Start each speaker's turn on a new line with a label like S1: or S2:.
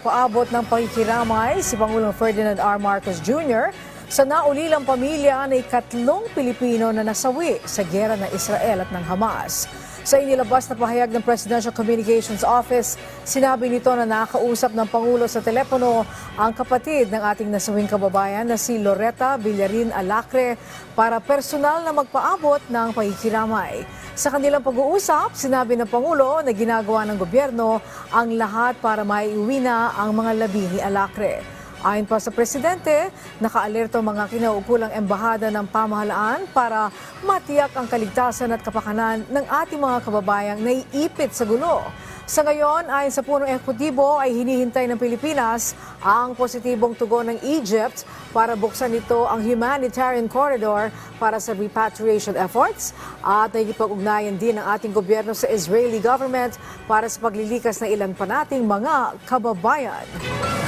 S1: nagpaabot ng pakikiramay si Pangulong Ferdinand R. Marcos Jr. sa naulilang pamilya ng ikatlong Pilipino na nasawi sa giyera ng Israel at ng Hamas. Sa inilabas na pahayag ng Presidential Communications Office, sinabi nito na nakausap ng Pangulo sa telepono ang kapatid ng ating nasawing kababayan na si Loretta Villarin Alacre para personal na magpaabot ng pakikiramay. Sa kanilang pag-uusap, sinabi ng Pangulo na ginagawa ng gobyerno ang lahat para maiuwi na ang mga labi ni Alacre. Ayon pa sa Presidente, nakaalerto mga kinaukulang embahada ng pamahalaan para matiyak ang kaligtasan at kapakanan ng ating mga kababayang naiipit sa gulo. Sa ngayon, ayon sa punong ehekutibo ay hinihintay ng Pilipinas ang positibong tugon ng Egypt para buksan ito ang humanitarian corridor para sa repatriation efforts at nakikipag-ugnayan din ng ating gobyerno sa Israeli government para sa paglilikas ng ilan pa nating mga kababayan.